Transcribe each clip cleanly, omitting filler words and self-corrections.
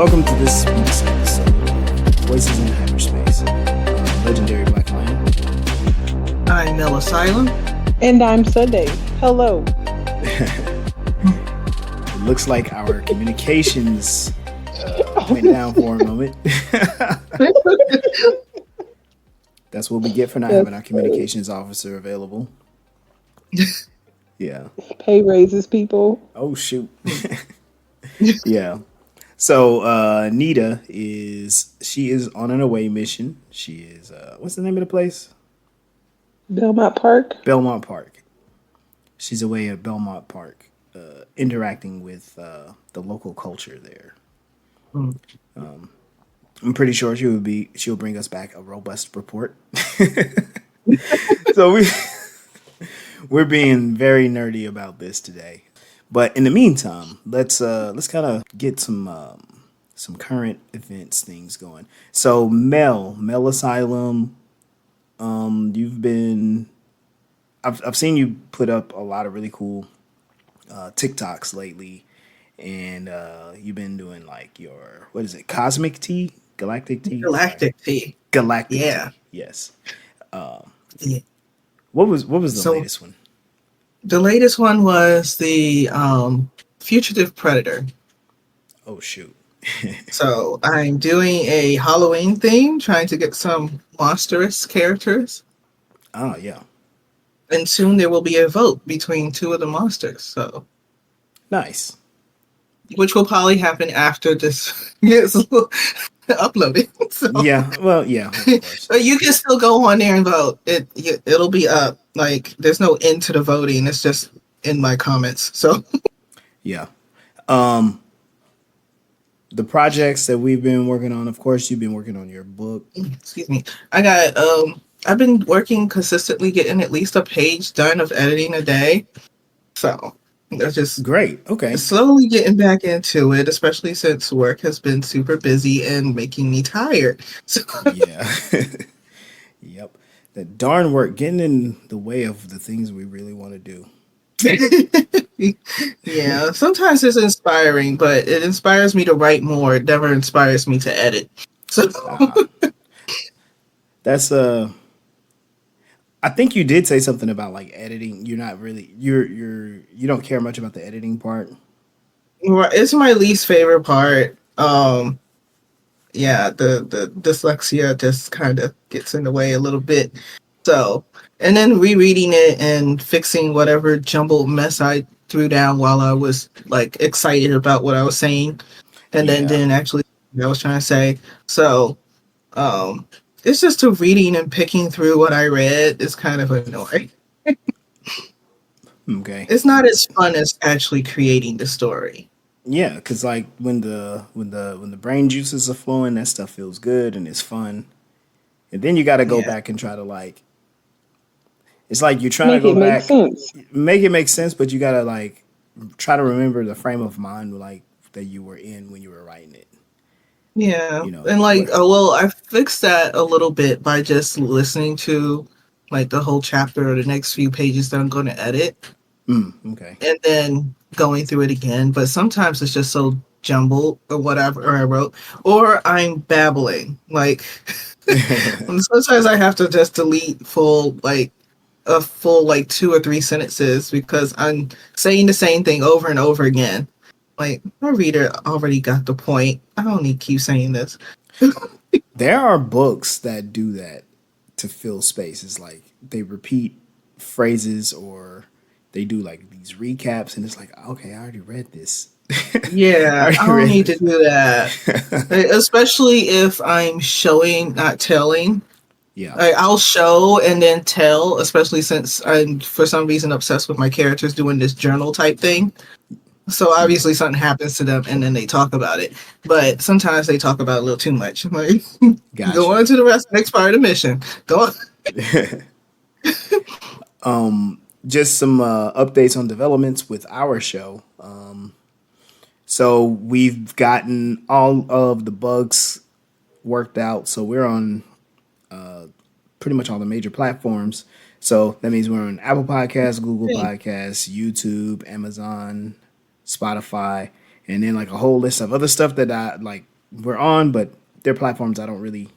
welcome to this week's episode of Voices in Hyperspace, Legendary Black Lion. I'm Mel Asylum. And I'm Sunday. Hello. It looks like our communications went down for a moment. That's what we get for not having our communications officer available. Yeah. Pay raises, people. Oh, shoot. Yeah. So Nita is on an away mission. She is what's the name of the place? Belmont Park. Belmont Park. She's away at Belmont Park, interacting with the local culture there. I'm pretty sure she'll bring us back a robust report. So we're being very nerdy about this today. But in the meantime, let's kind of get some current events things going. So Mel Asylum, I've seen you put up a lot of really cool TikToks lately, and you've been doing like your, what is it, cosmic tea, galactic tea, Galactic tea. galactic Yeah. tea. Yes. Yeah. What was the latest one? The latest one was the Fugitive Predator. Oh shoot. So I'm doing a Halloween theme, trying to get some monstrous characters. Oh yeah. And soon there will be a vote between two of the monsters. So Nice. which will probably happen after this gets uploaded. So, Yeah. Well, yeah. Of course. but you can still go on there and vote. It'll be up. Like there's no end to the voting. It's just in my comments. So Yeah. The projects that we've been working on, of course, you've been working on your book. excuse me. I've been working consistently, getting at least a page done of editing a day. So that's just Great. Okay. slowly getting back into it, especially since work has been super busy and making me tired. So Yeah. Yep. That darn work getting in the way of the things we really want to do. yeah, sometimes it's inspiring, but it inspires me to write more. It never inspires me to edit. So That's I think you did say something about like editing. You're not really you don't care much about the editing part. it's my least favorite part. Yeah, the dyslexia just kind of gets in the way a little bit. So, and then rereading it and fixing whatever jumbled mess I threw down while I was like excited about what I was saying, and then Yeah. didn't actually what I was trying to say. So, it's just to reading and picking through what I read is kind of annoying. Okay. It's not as fun as actually creating the story. Yeah, because like when the brain juices are flowing, that stuff feels good and it's fun. And then you got to go Yeah. back and try to like. It's like you're trying Make to it go make back, sense. make it make sense, but you got to like try to remember the frame of mind like that you were in when you were writing it. Yeah, You know, and like, but- well, I fixed that a little bit by just listening to like the whole chapter or the next few pages that I'm going to edit, Okay. and then going through it again. But sometimes it's just so jumbled or whatever I wrote, or I'm babbling. Like sometimes I have to just delete a full like 2 or 3 sentences because I'm saying the same thing over and over again. Like my reader already got the point. I don't need to keep saying this. There are books that do that to fill spaces. Like they repeat phrases or they do like these recaps, and it's like, okay, I already read this. Yeah, I don't read need to do that. Especially if I'm showing, not telling. Yeah. Like, I'll show and then tell, especially since I'm, for some reason, obsessed with my characters doing this journal type thing. So obviously something happens to them and then they talk about it. But sometimes they talk about it a little too much. I'm like, Gotcha. go on to the next part of the mission. Go on. Just some updates on developments with our show. So we've gotten all of the bugs worked out. So we're on pretty much all the major platforms. So that means we're on Apple Podcasts, Google Podcasts, YouTube, Amazon, Spotify, and then like a whole list of other stuff that I like we're on, but they're platforms I don't really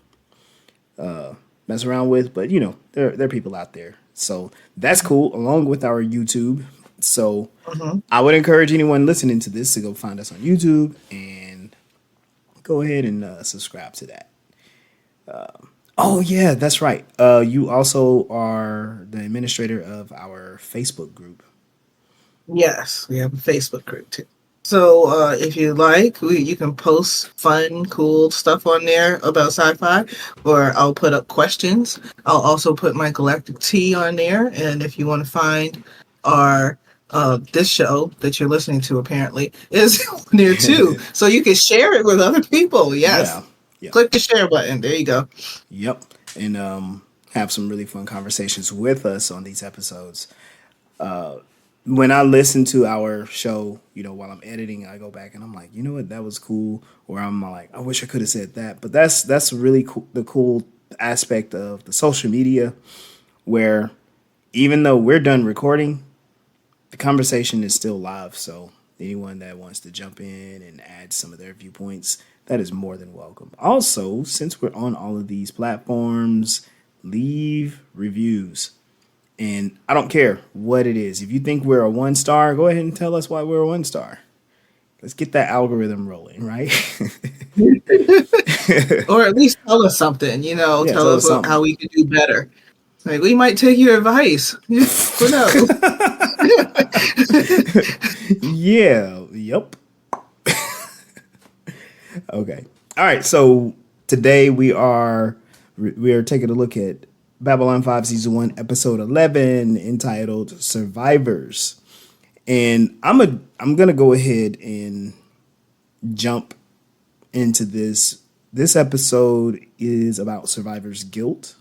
mess around with. But you know, there are people out there, so that's cool. Along with our YouTube, so Mhm. I would encourage anyone listening to this to go find us on YouTube and go ahead and subscribe to that. Oh yeah, that's right. You also are the administrator of our Facebook group. Yes, we have a Facebook group too. So if you like, you can post fun, cool stuff on there about sci-fi, or I'll put up questions. I'll also put my galactic tea on there, and if you want to find our this show that you're listening to, apparently is on there too, so you can share it with other people. Yeah, Yes, yeah, click the share button. There you go. yep, and have some really fun conversations with us on these episodes. When I listen to our show, you know, while I'm editing, I go back and I'm like, you know what, that was cool. Or I'm like, I wish I could have said that. But that's really cool, the cool aspect of the social media, where even though we're done recording, the conversation is still live. So anyone that wants to jump in and add some of their viewpoints, that is more than welcome. Also, since we're on all of these platforms, leave reviews. And I don't care what it is. If you think we're a 1 star, go ahead and tell us why we're a 1 star. Let's get that algorithm rolling, right? Or at least tell us something. Yeah, Tell tell us us how something. we can do better. Like we might take your advice. Who knows? Yeah, yep. Okay. All right. So today we are taking a look at Babylon 5 season 1 episode 11 entitled Survivors. And I'm going to go ahead and jump into this. This episode is about survivors' guilt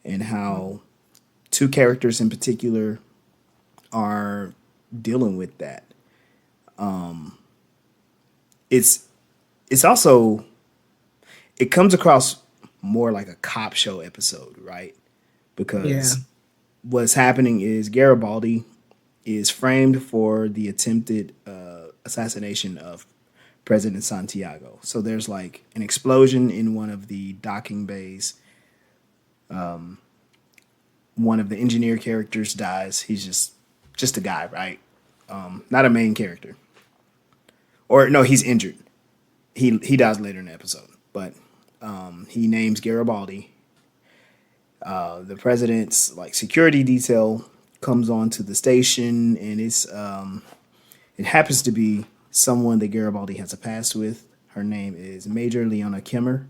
and how two characters in particular are dealing with that. It's also, it comes across more like a cop show episode, right? Yeah. Because what's happening is Garibaldi is framed for the attempted assassination of President Santiago. So there's like an explosion in one of the docking bays. One of the engineer characters dies. He's just a guy, right? Not a main character. Or no, he's injured. He dies later in the episode, but he names Garibaldi. The president's like security detail comes onto the station, and it happens to be someone that Garibaldi has a past with. Her name is Major Leona Kimmer.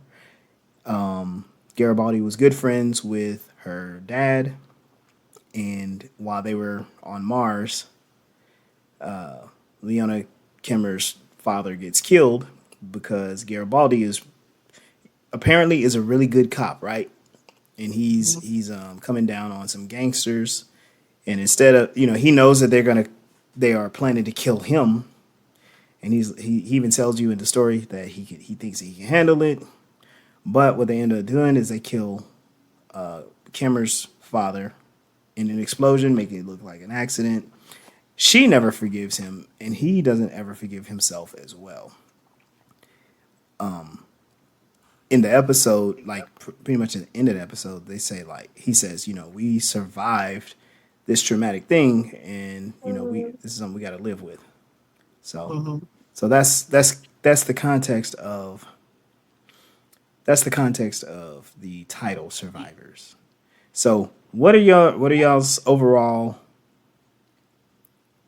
Garibaldi was good friends with her dad, and while they were on Mars, Leona Kimmer's father gets killed because Garibaldi is a really good cop, right? And he's coming down on some gangsters, and instead of, he knows that they are planning to kill him, and he even tells you in the story that he thinks he can handle it, but what they end up doing is they kill Kimmer's father in an explosion, making it look like an accident. She never forgives him, and he doesn't ever forgive himself as well. In the episode, like pretty much at the end of the episode, they say, like, he says, we survived this traumatic thing, and this is something we got to live with. So, Mhm. so that's the context of the title, Survivors. So, what are y'all's overall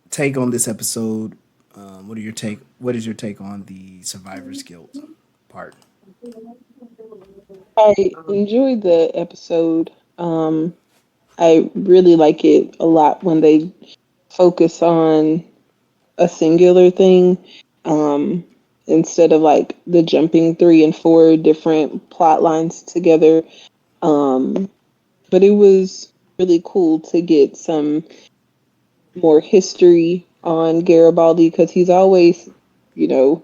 take on this episode? What is your take on the survivor's guilt part? I enjoyed the episode. I really like it a lot when they focus on a singular thing, um, instead of like the jumping 3 and 4 different plot lines together. Um, but it was really cool to get some more history on Garibaldi because he's always, you know,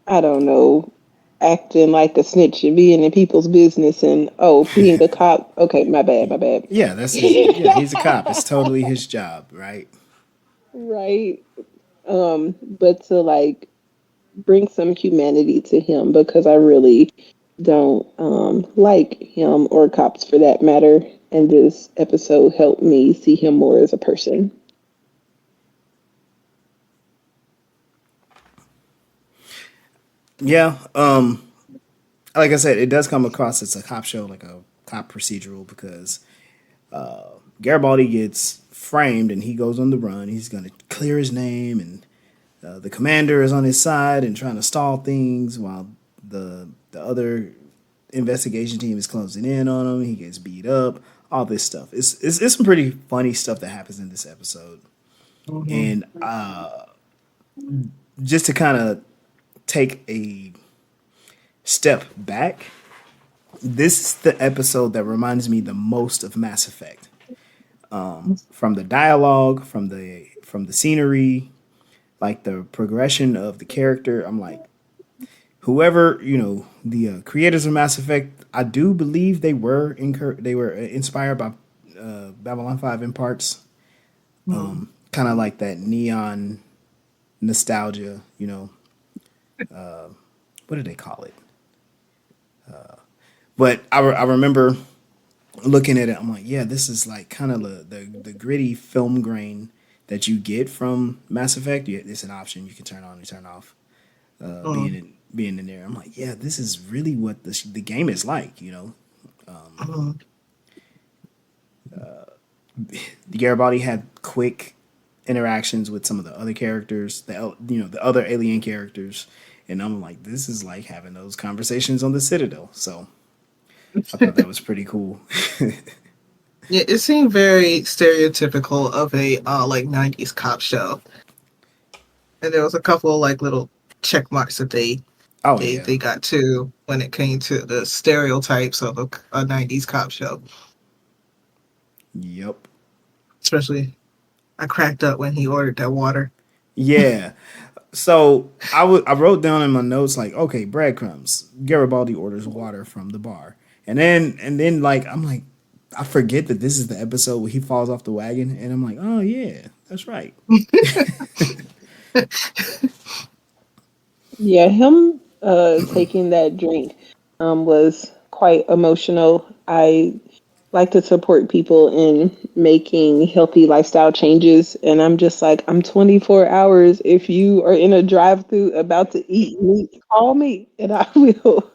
I don't know, acting like a snitch and being in people's business and being a cop. Okay, my bad, my bad. Yeah, he's a cop. It's totally his job, right? Right. But to like bring some humanity to him because I really don't like him or cops for that matter. And this episode helped me see him more as a person. Yeah. Like I said, it does come across as a cop show, like a cop procedural, because Garibaldi gets framed and he goes on the run. He's going to clear his name, and the commander is on his side and trying to stall things while the other investigation team is closing in on him. He gets beat up. All this stuff. It's some pretty funny stuff that happens in this episode, Mhm. and just to kind of take a step back, this is the episode that reminds me the most of Mass Effect. From the dialogue, from the scenery, like the progression of the character. I'm like, whoever the creators of Mass Effect, I do believe they were inspired by Babylon 5 in parts, Mhm. kind of like that neon nostalgia. What do they call it? But I remember looking at it. I'm like, yeah, this is like kind of the gritty film grain that you get from Mass Effect. It's an option you can turn on and turn off. Being in there, I'm like, yeah, this is really what the game is like. Mhm. Garibaldi had quick interactions with some of the other characters, the other alien characters, and I'm like, this is like having those conversations on the Citadel. So I thought that was pretty cool. Yeah, it seemed very stereotypical of a like 90s cop show. And there was a couple of like little check marks that Oh they yeah, they got to when it came to the stereotypes of a 90s cop show. yep, Especially I cracked up when he ordered that water. yeah. So I wrote down in my notes like, okay, breadcrumbs. Garibaldi orders water from the bar, and then like I'm like, I forget that this is the episode where he falls off the wagon, and I'm like, oh yeah, that's right. Yeah, him taking that drink was quite emotional. I like to support people in making healthy lifestyle changes. And I'm just like, I'm 24 hours. If you are in a drive through about to eat meat, call me and I will,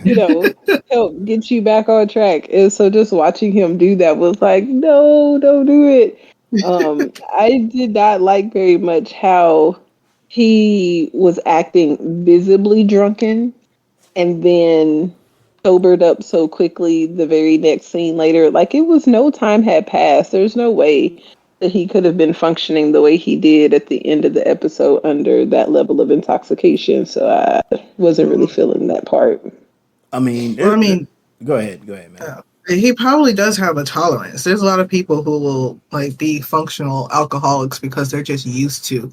you know, help get you back on track. And so just watching him do that was like, no, don't do it. I did not like very much how he was acting visibly drunken and then sobered up so quickly the very next scene later. Like it was no time had passed. There's no way that he could have been functioning the way he did at the end of the episode under that level of intoxication. So I wasn't really Mhm. feeling that part. I mean, Well, I mean, go ahead, man. he probably does have a tolerance. There's a lot of people who will like be functional alcoholics because they're just used to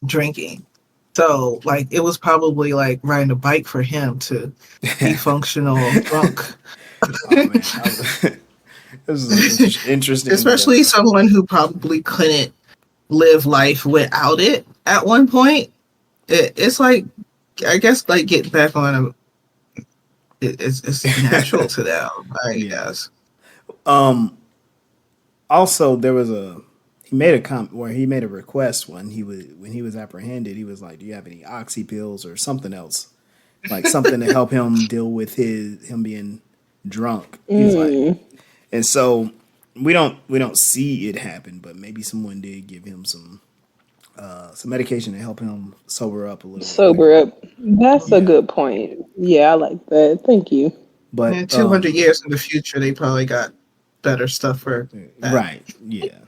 drinking. So like it was probably like riding a bike for him to be functional drunk. Oh man, this is an interesting. Especially someone who probably couldn't live life without it at one point. It's like I guess like getting back on it's natural to them, I Yeah. guess. Um. Also, there was a he made a comment where he made a request when he was apprehended. He was like, "Do you have any oxy pills or something else, like something to help him deal with him being drunk?" He's like, Mm, and so we don't see it happen, but maybe someone did give him some medication to help him sober up a little bit sober quicker. up. That's a Yeah, good point. Yeah, I like that. Thank you. but Yeah, 200 years in the future, they probably got better stuff for that. right, yeah.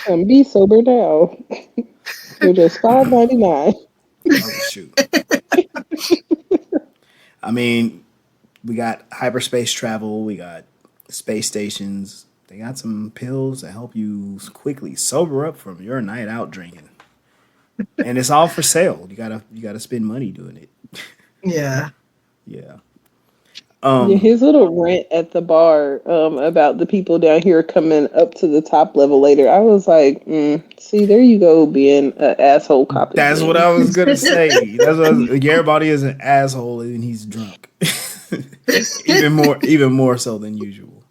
And be sober now. They're just $5.99. Oh shoot. I mean, we got hyperspace travel, we got space stations. They got some pills to help you quickly sober up from your night out drinking, and it's all for sale. You gotta spend money doing it. Yeah. Yeah. Yeah, his little rant at the bar about the people down here coming up to the top level later. I was like, see, there you go, being an asshole cop That's what again. I was gonna say. Garibaldi is an asshole and he's drunk. even more so than usual.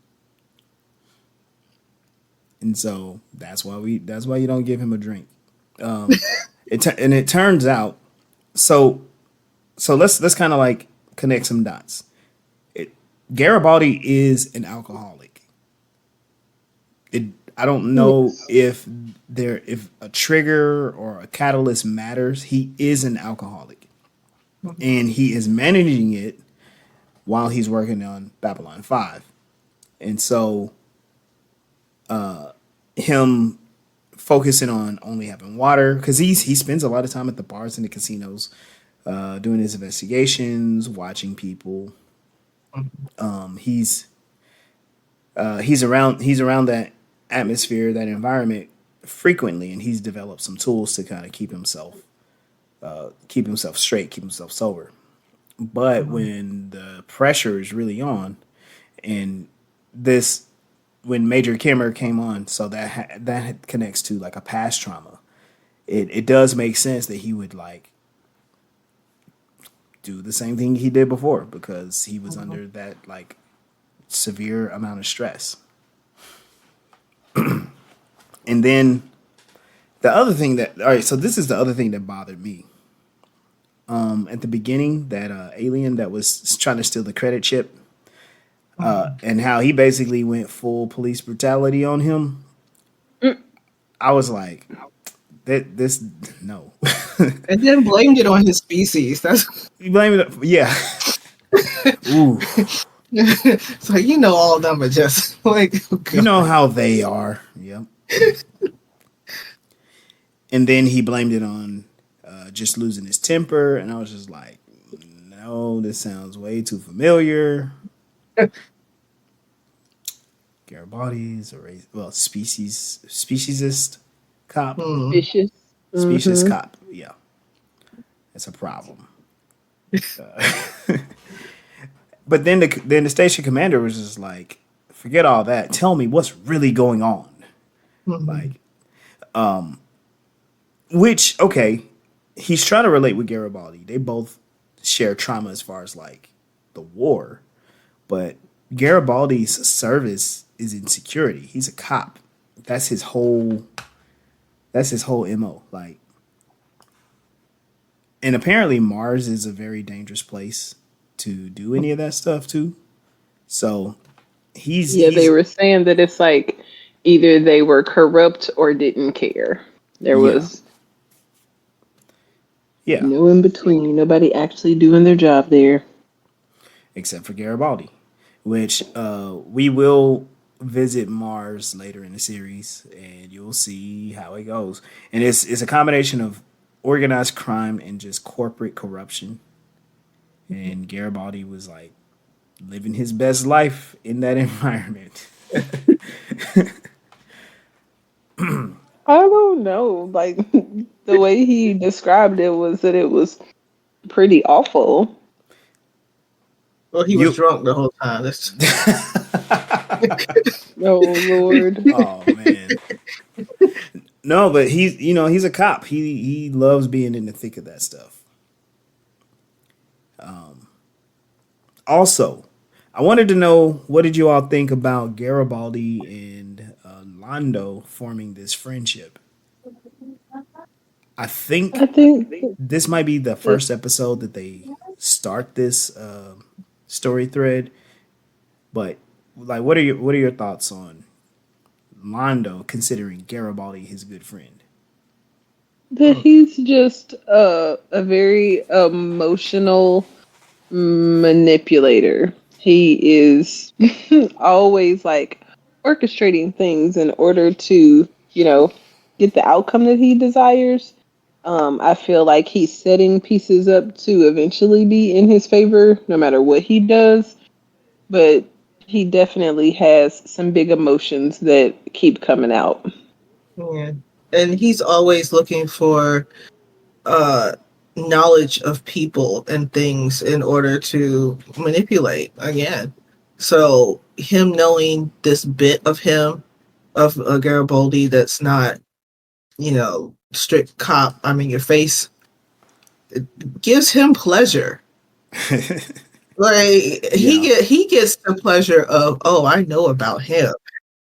And so that's why you don't give him a drink. It turns out so let's kind of like connect some dots. Garibaldi is an alcoholic. I don't know Yes. if a trigger or a catalyst matters. He is an alcoholic, and he is managing it while he's working on Babylon 5. And so him focusing on only having water, because he spends a lot of time at the bars and the casinos, doing his investigations, watching people. He's around that atmosphere, that environment frequently, and he's developed some tools to kind of keep himself straight, keep himself sober. But when the pressure is really on, and this when Major Kimmer came on, so that connects to like a past trauma. It does make sense that he would like do the same thing he did before because he was under that like severe amount of stress. And then the other thing that all right, so this is the other thing that bothered me. At the beginning, that alien that was trying to steal the credit chip, and how he basically went full police brutality on him. I was like, this no. And then blamed it on his species. That's You blame it, yeah. Ooh, it's like, you know, all of them are just like, oh, you know how they are. Yep. And then he blamed it on just losing his temper, and I was just like, no, this sounds way too familiar. Garibaldi's a race, well, speciesist cop, Vicious. specious cop. Yeah, it's a problem. But then the station commander was just like, forget all that. Tell me what's really going on. Like, which okay, he's trying to relate with Garibaldi. They both share trauma as far as like the war, but Garibaldi's service is in security. He's a cop. That's his whole. That's his whole mo. Like, and apparently Mars is a very dangerous place to do any of that stuff too. So Yeah, he's they were saying that it's like either they were corrupt or didn't care. There yeah, was yeah, no in between. Nobody actually doing their job there. except for Garibaldi, which we will visit Mars later in the series, and you'll see how it goes. And it's a combination of organized crime and just corporate corruption. And Garibaldi was like living his best life in that environment. I don't know. Like the way he described it was that it was pretty awful. well, he You, was drunk the whole time. That's Oh Lord. oh man, no, but he's a cop. He loves being in the thick of that stuff. Also, I wanted to know what did you all think about Garibaldi and Londo forming this friendship. I I think think this might be the first episode that they start this story thread. But like, what are your thoughts on Londo considering Garibaldi his good friend? that he's just a very emotional manipulator. He is always like orchestrating things in order to, get the outcome that he desires. I feel like he's setting pieces up to eventually be in his favor, no matter what he does. But he definitely has some big emotions that keep coming out. yeah. And he's always looking for knowledge of people and things in order to manipulate again. So him knowing this bit of him, of Garibaldi, that's not, strict cop, I'm in your face, gives him pleasure. Like Yeah. he gets the pleasure of, oh, I know about him,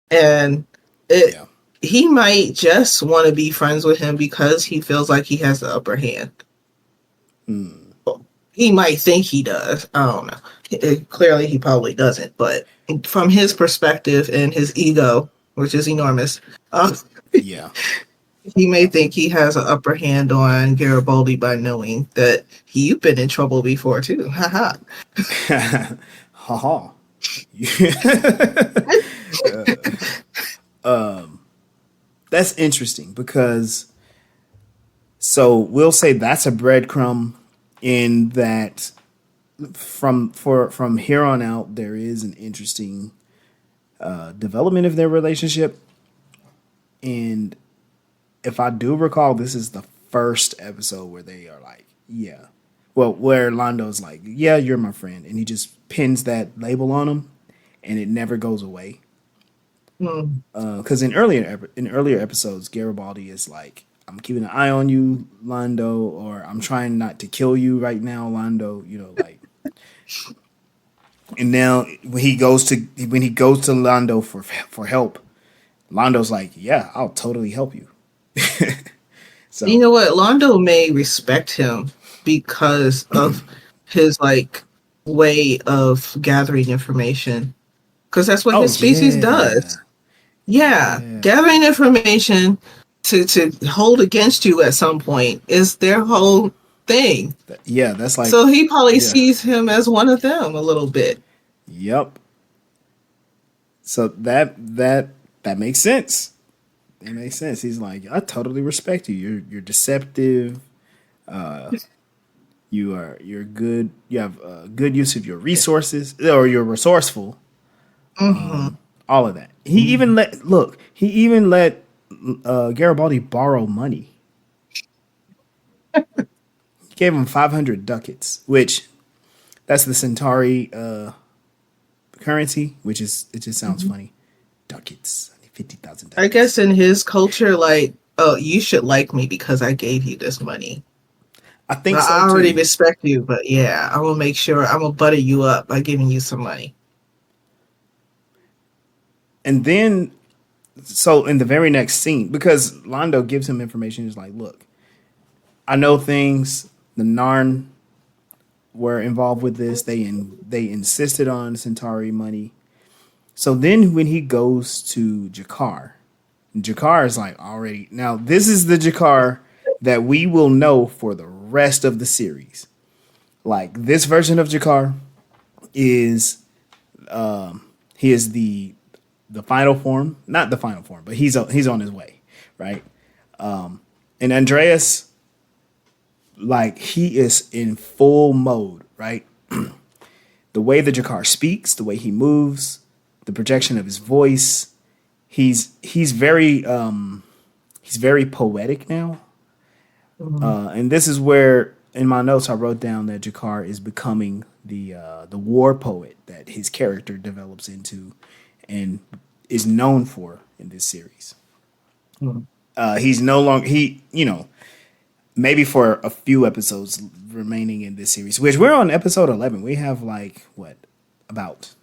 and it Yeah. he might just want to be friends with him because he feels like he has the upper hand. Mm. He might think he does. I don't know. Clearly, he probably doesn't. But from his perspective and his ego, which is enormous, uh, Yeah. he may think he has an upper hand on Garibaldi by knowing that you've been in trouble before too. Haha. Ha ha. That's interesting because so we'll say that's a breadcrumb in that from here on out there is an interesting development of their relationship. And if I do recall, this is the first episode where they are like, yeah. Well, where Londo's like, yeah, you're my friend. And he just pins that label on him and it never goes away. Hmm. Because in earlier episodes, Garibaldi is like, I'm keeping an eye on you, Londo, or I'm trying not to kill you right now, Londo. You know, like, and now when he goes to Londo for help, Londo's like, yeah, I'll totally help you. You So, know what? Londo may respect him because of his like way of gathering information, because that's what oh his species yeah, does. Yeah, yeah, gathering information to hold against you at some point is their whole thing. yeah. That's like, So he probably yeah, sees him as one of them a little bit. yep. So that makes sense. It makes sense. He's like, I totally respect you. You're deceptive. You're good. You have good use of your resources, or you're resourceful. Hmm. All of that. He even let Garibaldi borrow money. He gave him 500 ducats, which that's the Centauri currency. Which is it just sounds funny. Ducats, 50,000 I ducats. guess in his culture, like, oh, you should like me because I gave you this money. I think so I already too. respect you, but yeah, I will make sure I'm gonna butter you up by giving you some money. And then, so in the very next scene, because Londo gives him information, he's like, "Look, I know things. The Narn were involved with this. They insisted on Centauri money. So then when he goes to Jakar, Jakar is like already now this is the Jakar that we will know for the rest of the series. Like this version of Jakar is he is the final form, not the final form, but he's on his way, right? And Andreas, like he is in full mode, right? The way the Jakar speaks, the way he moves, the projection of his voice, he's very poetic now. Mhm. And this is where in my notes I wrote down that Jakar is becoming the war poet that his character develops into and is known for in this series. Mhm. He's no longer maybe for a few episodes remaining in this series, which we're on episode 11. We have like what about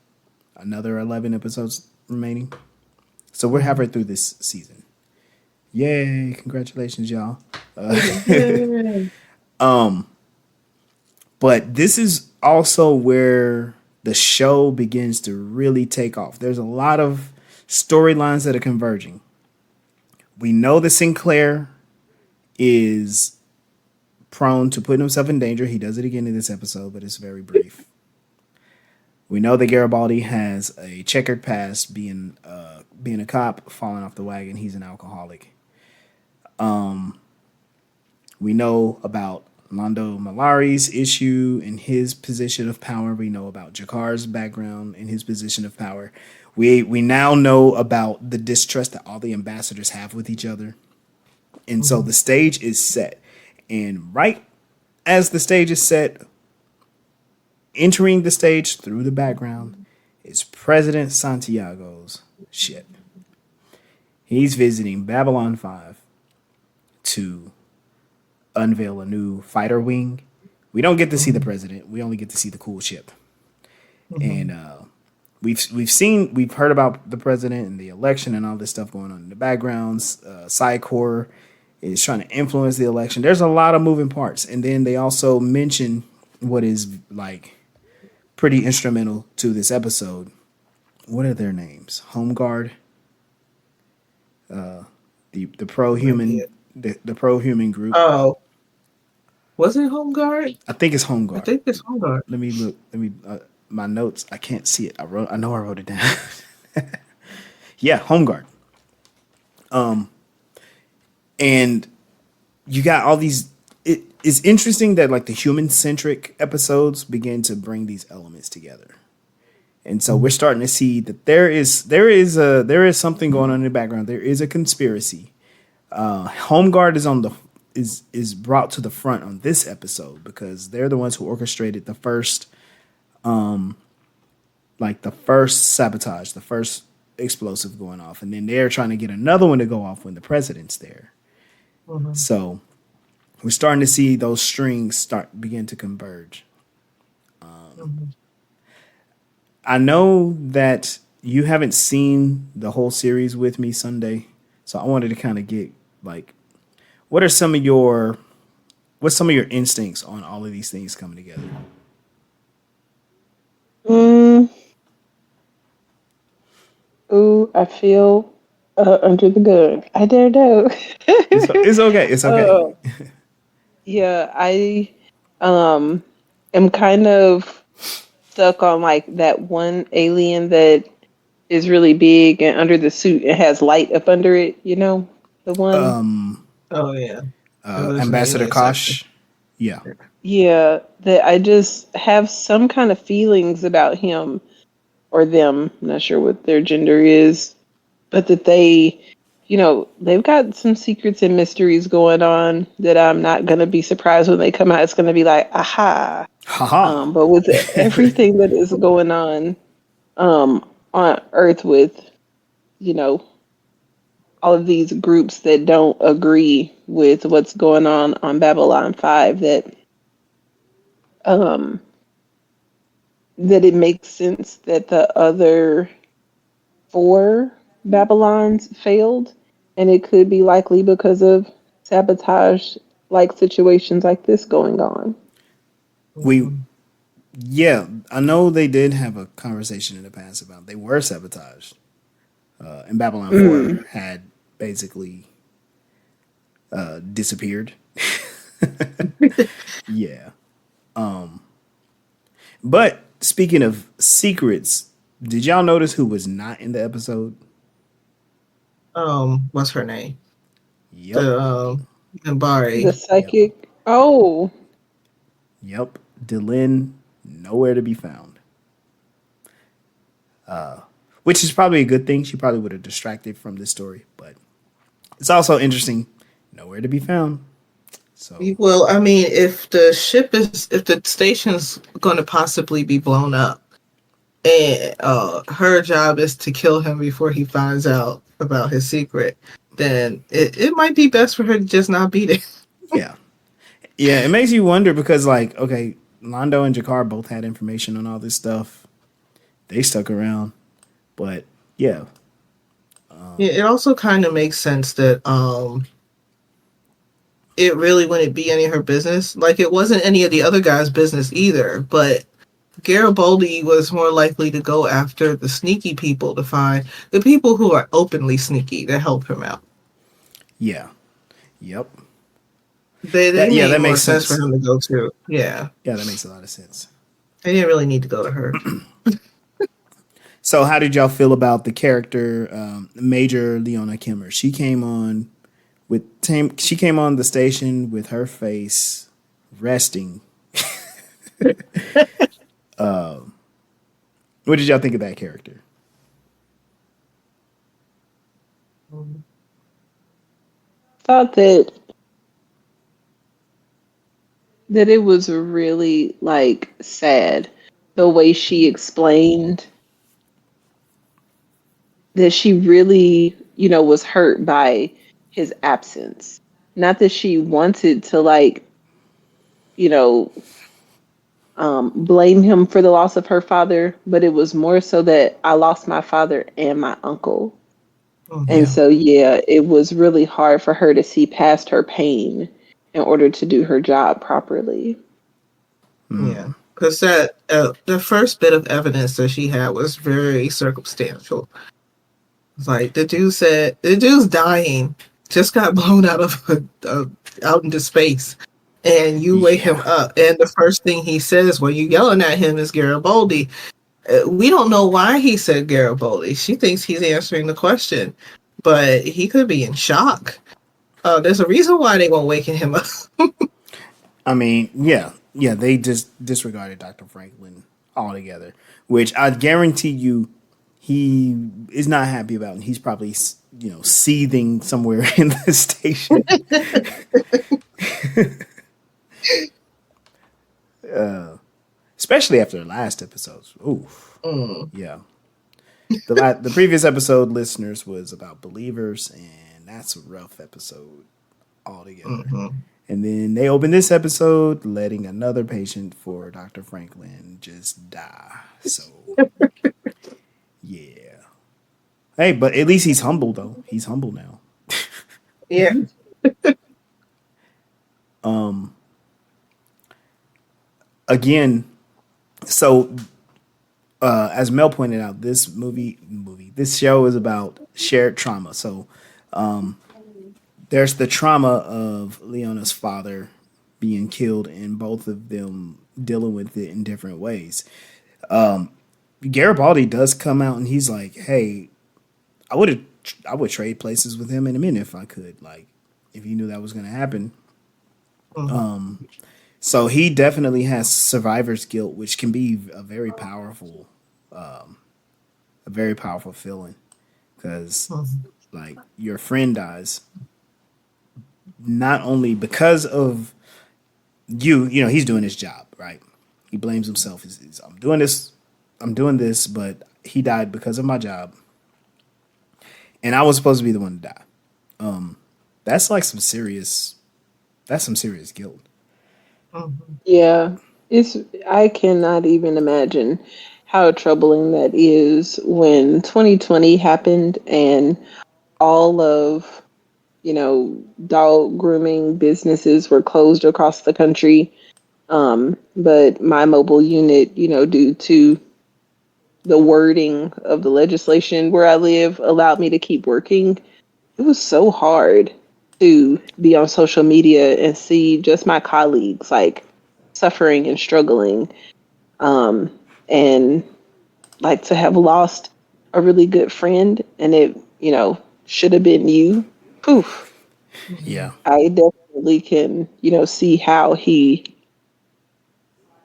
another 11 episodes remaining. So we're halfway through this season. Yay! Congratulations, y'all. Yay. But this is also where the show begins to really take off. There's a lot of storylines that are converging. We know that Sinclair is prone to putting himself in danger. He does it again in this episode, but it's very brief. We know that Garibaldi has a checkered past, being a cop, falling off the wagon. He's an alcoholic. We know about Londo Malari's issue and his position of power. We know about Jakar's background and his position of power. We now know about the distrust that all the ambassadors have with each other. And so Mhm. the stage is set. And right as the stage is set, entering the stage through the background is President Santiago's ship. He's visiting Babylon 5 to unveil a new fighter wing. We don't get to see the president. We only get to see the cool ship. And we've heard about the president and the election and all this stuff going on in the backgrounds. Psycor is trying to influence the election. There's a lot of moving parts. And then they also mention what is like pretty instrumental to this episode. What are their names? Home Guard, the pro human, the pro human group. Oh, was it Home Guard? I think it's Home I Guard. think it's Home Guard. Let me look. Let me my notes. I can't see it. I know I wrote it down. Yeah, Home Guard. And you got all these. It's interesting that like the human centric episodes begin to bring these elements together. And so we're starting to see that there is something going on in the background. There is a conspiracy. Home Guard is brought to the front on this episode because they're the ones who orchestrated the first sabotage, the first explosive going off, and then they're trying to get another one to go off when the president's there. So we're starting to see those strings begin to converge. I know that you haven't seen the whole series with me, Sunday, so I wanted to kind of get like, what's some of your instincts on all of these things coming together? Ooh, I feel under the gun. I don't know. It's okay. It's okay. Yeah, I am kind of stuck on like that one alien that is really big and under the suit and has light up under it. You know, the one. Oh yeah. Ambassador Kosh. Yeah. Yeah, that I just have some kind of feelings about him or them. I'm not sure what their gender is, but that they, they've got some secrets and mysteries going on that I'm not going to be surprised when they come out. It's going to be like, aha. Haha. But with everything that is going on Earth with, all of these groups that don't agree with what's going on Babylon 5, that it makes sense that the other 4 Babylons failed, and it could be likely because of sabotage like situations like this going on. I know they did have a conversation in the past about they were sabotaged. And Babylon 4 had basically disappeared. Yeah. But speaking of secrets, did y'all notice who was not in the episode? What's her name? Yep. The Mbari. The psychic. Yep. Oh. Yep. Dylan, nowhere to be found. Which is probably a good thing. She probably would have distracted from this story, but it's also interesting. Nowhere to be found. So, well, I mean, if the station's going to possibly be blown up, and her job is to kill him before he finds out about his secret, then it might be best for her to just not be there. Yeah. Yeah, it makes you wonder because, like, okay, Londo and Jakar both had information on all this stuff. They stuck around. But, yeah. Yeah, it also kind of makes sense that it really wouldn't be any of her business. Like, it wasn't any of the other guys' business either, but Garibaldi was more likely to go after the sneaky people to find the people who are openly sneaky to help him out. Yeah. Yep. That makes sense for him to go to. Yeah. Yeah, that makes a lot of sense. They didn't really need to go to her. So how did y'all feel about the character Major Leona Kimmer? She came on the station with her face resting. What did y'all think of that character? Thought that that it was really like sad the way she explained that she really, was hurt by his absence. Not that she wanted to like, you know, blame him for the loss of her father, but it was more so that I lost my father and my uncle. And Yeah. so, yeah, it was really hard for her to see past her pain in order to do her job properly. Yeah. Because that the first bit of evidence that she had was very circumstantial. It's like the dude's dying, just got blown out of out into space, and you wake him Yeah. up, and the first thing he says when you yelling at him is Garibaldi. We don't know why he said Garibaldi. She thinks he's answering the question, but he could be in shock. There's a reason why they won't waking him up. I mean, yeah, yeah, they just disregarded Dr. Franklin altogether, which I guarantee you he is not happy about, and he's probably seething somewhere in the station. Especially after the last episodes. Ooh, Mm, yeah. The previous episode, listeners, was about believers, and that's a rough episode altogether. mhm. And then they open this episode letting another patient for Dr. Franklin just die. So, yeah. Hey, but at least he's humble, though. He's humble now. Yeah. Again, so as Mel pointed out, this show is about shared trauma. So, there's the trauma of Leona's father being killed and both of them dealing with it in different ways. Garibaldi does come out and he's like, "Hey, I would trade places with him in a minute if I could. Like, if he knew that was going to happen." Mhm. So he definitely has survivor's guilt, which can be a very powerful feeling because, Mhm. like, your friend dies not only because of you. He's doing his job, right? He blames himself. I'm doing this, but he died because of my job, and I was supposed to be the one to die. That's like that's some serious guilt. Mhm. Yeah, it's I cannot even imagine how troubling that is when 2020 happened and all of, dog grooming businesses were closed across the country. But my mobile unit, due to the wording of the legislation where I live, allowed me to keep working. It was so hard to be on social media and see just my colleagues like suffering and struggling, and like to have lost a really good friend and it, should have been you. Poof. Yeah, I definitely can, see how he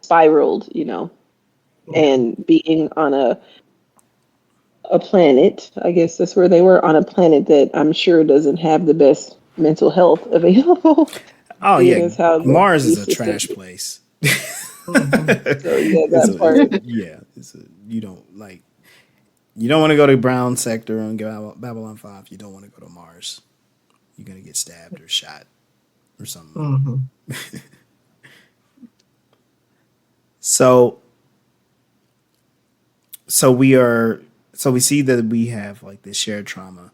spiraled, Yeah. and being on a planet, I guess that's where they were, on a planet that I'm sure doesn't have the best mental health available, oh seeing yeah, as how the Mars is belief a system trash is. place. Mhm. So yeah, It's that part. you don't like you don't want to go to Brown Sector and go Babylon 5. You don't want to go to Mars. You're gonna get stabbed or shot or something. Mhm. So so we are so we see that we have like this shared trauma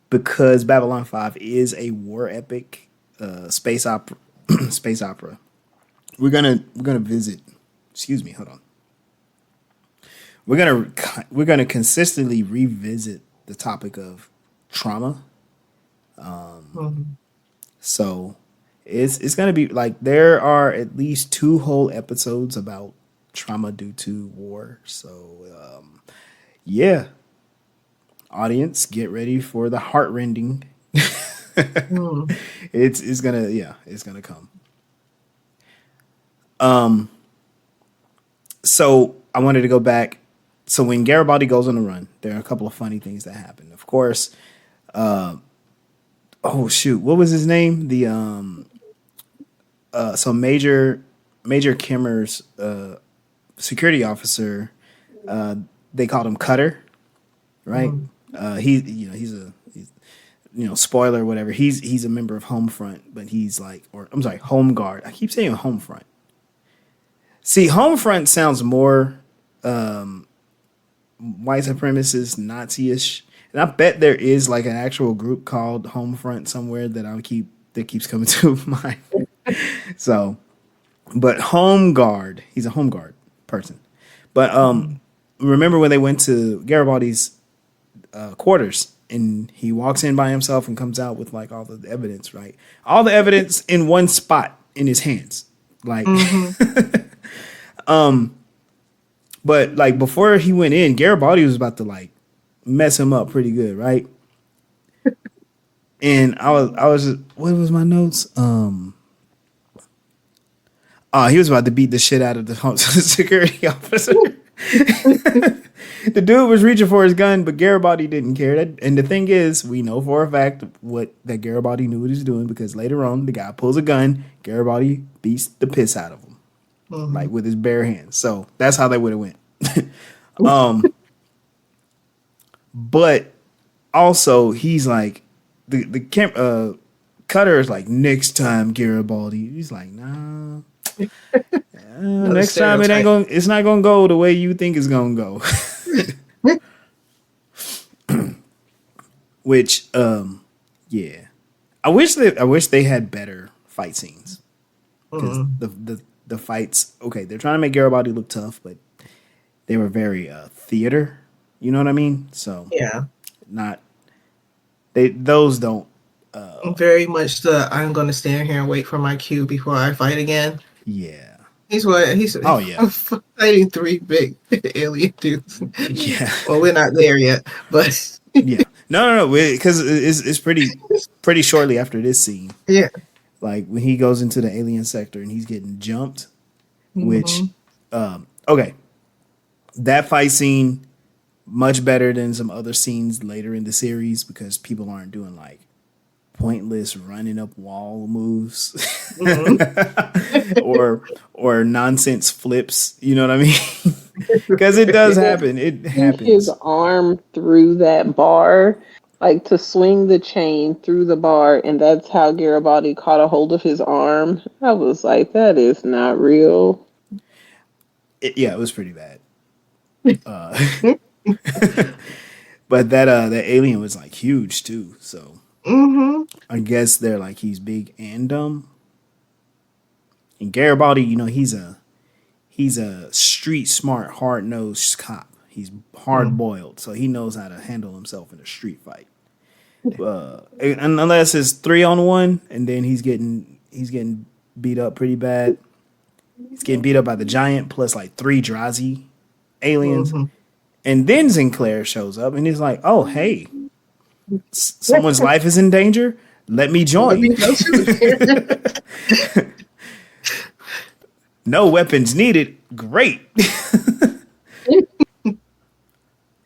because Babylon 5 is a war epic, space opera. Space opera. We're gonna visit. Excuse me. Hold on. We're gonna consistently revisit the topic of trauma. Mhm. So it's gonna be like there are at least two whole episodes about trauma due to war. So yeah, audience, get ready for the heartrending. Mhm. It's gonna it's gonna come. So I wanted to go back. So when Garibaldi goes on the run, there are a couple of funny things that happen. Of course, oh shoot, what was his name? so Major Kimmer's security officer, they called him Cutter, right? He's spoiler or whatever. He's a member of Homefront, but he's like, or I'm sorry, Home Guard. I keep saying Homefront. See, Homefront sounds more white supremacist, Nazi-ish, and I bet there is like an actual group called Homefront somewhere that keeps coming to mind. So, but Home Guard, he's a Home Guard person. But remember when they went to Garibaldi's quarters and he walks in by himself and comes out with like all the evidence, right? All the evidence in one spot in his hands, like. But like before he went in, Garibaldi was about to like mess him up pretty good, right? And I was just, what was my notes? He was about to beat the shit out of the security officer. The dude was reaching for his gun, but Garibaldi didn't care. And the thing is, we know for a fact that Garibaldi knew what he was doing because later on, the guy pulls a gun. Garibaldi beats the piss out of him, like with his bare hands. So that's how they would have went. But also, he's like the Cutter is like, next time, Garibaldi. He's like, nah. Next time it's not gonna go the way you think it's gonna go. Which yeah, I wish they had better fight scenes because the fights, okay, they're trying to make Garibaldi look tough, but they were very theater, you know what I mean? So yeah, those don't very much I'm gonna stand here and wait for my cue before I fight again. Yeah. He's oh yeah, fighting 3 big alien dudes. Yeah. Well, we're not there yet, but yeah. No, because it's pretty shortly after this scene. Yeah. Like when he goes into the alien sector and he's getting jumped, which okay, that fight scene much better than some other scenes later in the series because people aren't doing like pointless running up wall moves or nonsense flips, you know what I mean? Because it does happen. It happens. His arm through that bar, like to swing the chain through the bar, and that's how Garibaldi caught a hold of his arm. I was like, that is not real. It was pretty bad. But that alien was like huge too, so I guess they're like he's big and dumb. And Garibaldi, he's a street smart, hard nosed cop. He's hard boiled, so he knows how to handle himself in a street fight. And unless it's 3-on-1, and then he's getting beat up pretty bad. He's getting beat up by the giant plus like 3 Drazi aliens, and then Sinclair shows up and he's like, "Oh, hey, someone's life is in danger. Let me join." No weapons needed. Great.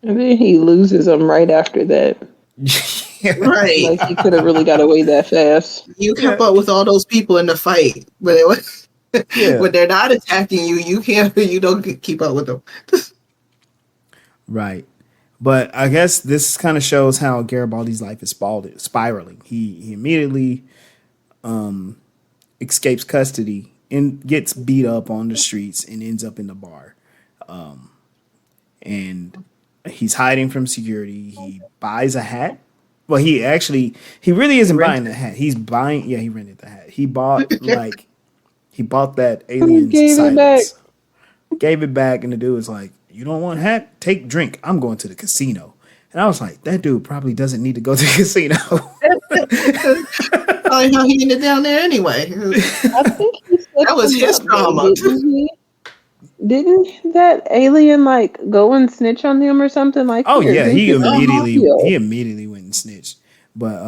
And then he loses them right after that. Right. Like he could have really got away that fast. You kept up with all those people in the fight, but when they're not attacking you, you don't keep up with them. Right. But I guess this kind of shows how Garibaldi's life is spiraling. He immediately escapes custody and gets beat up on the streets and ends up in the bar. And he's hiding from security. He buys a hat. Well, he really isn't buying the hat. He rented the hat. He bought that alien silence. Gave it back, and the dude was like, "You don't want hat? Take drink. I'm going to the casino." And I was like, that dude probably doesn't need to go to the casino. Probably how he ended down there anyway. I think that was his trauma. Didn't that alien like go and snitch on him or something like that? Oh yeah, he immediately went and snitched. But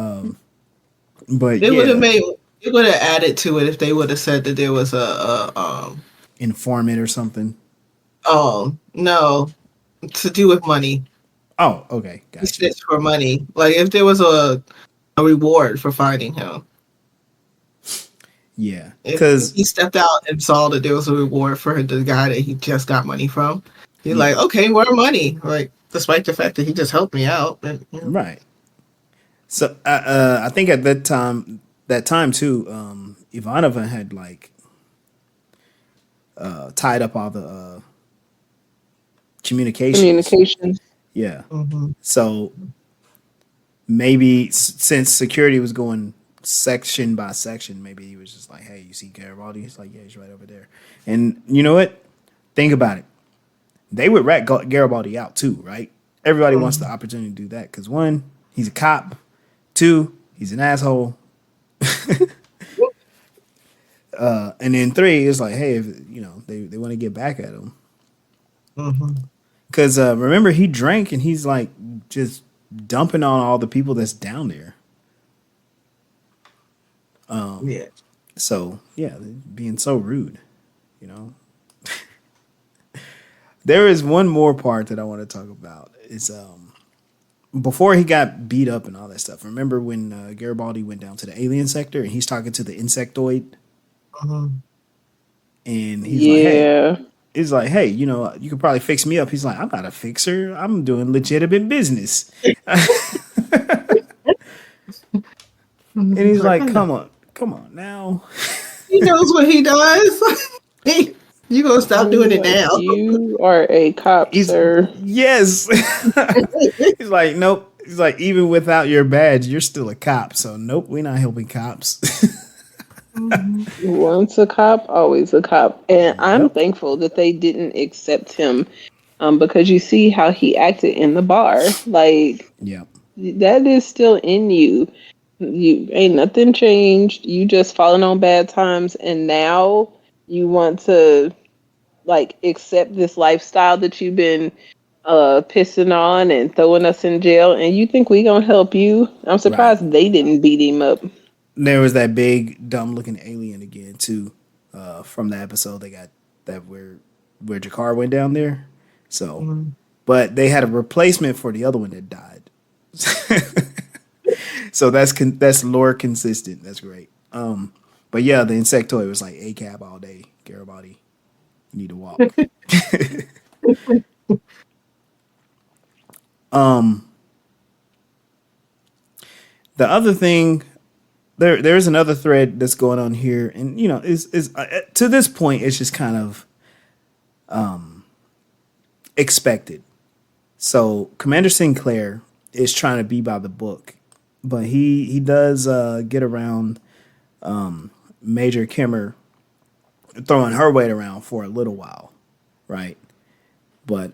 it would have added to it if they would have said that there was a informant or something. Oh no, to do with money. Oh, okay, gotcha. He snitched for money. Like if there was a reward for finding him. Yeah, If because he stepped out and saw that there was a reward for the guy that he just got money from, he's yeah, like, okay, more money. Like, despite the fact that he just helped me out. And, right. So I think at that time too, Ivanova had like tied up all the communications. Communication. Yeah. Mhm. So maybe since security was going section by section, maybe he was just like, "Hey, you see Garibaldi?" He's like, "Yeah, he's right over there." And you know what? Think about it. They would rat Garibaldi out too, right? Everybody wants the Mhm. opportunity to do that because one, he's a cop. Two, he's an asshole. And then three, it's like, hey, if, they want to get back at him. Mhm. Because remember, he drank and he's like just dumping on all the people that's down there. Yeah. So yeah, being so rude, you know. There is one more part that I want to talk about. Is before he got beat up and all that stuff. Remember when Garibaldi went down to the alien sector and he's talking to the insectoid Mhm. and Yeah. he's like, hey, you could probably fix me up. He's like, I'm not a fixer. I'm doing legitimate business. And He's he's like, like, I know. come on now. He knows what he does. You gonna stop He's doing it like, now? you are a cop, He's sir. yes. He's like, nope. He's like, even without your badge, you're still a cop. So nope, we're not helping cops. Mhm. Once a cop, always a cop. And I'm Yep. thankful that they didn't accept him, because you see how he acted in the bar. Like, Yep. that is still in you. You ain't nothing changed. You just falling on bad times, and now you want to like accept this lifestyle that you've been pissing on and throwing us in jail, and you think we gonna help you? I'm Right. surprised they didn't beat him up. There was that big dumb looking alien again too, from the episode they got that where Jakar went down there. So, Mhm. but they had a replacement for the other one that died. So that's lore consistent. That's great. But yeah, the insectoid was like a cab all day. Garibaldi, you need to walk. Um, the other thing there's another thread that's going on here, and is to this point it's just kind of expected. So Commander Sinclair is trying to be by the book, but he does get around Major Kimmer throwing her weight around for a little while, right? But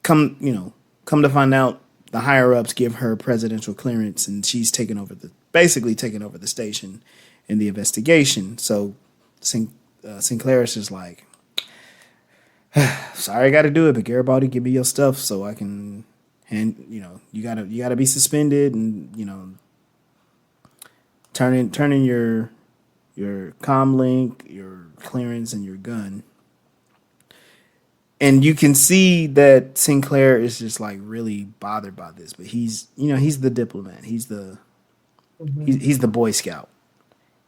come to find out, the higher ups give her presidential clearance, and she's basically taking over the station in the investigation. So Sinclair is just like, sorry, I got to do it, but Garibaldi, give me your stuff so I can. And you gotta be suspended, and turn in your comm link, your clearance, and your gun. And you can see that Sinclair is just like really bothered by this, but he's the diplomat. Mhm. He's the Boy Scout,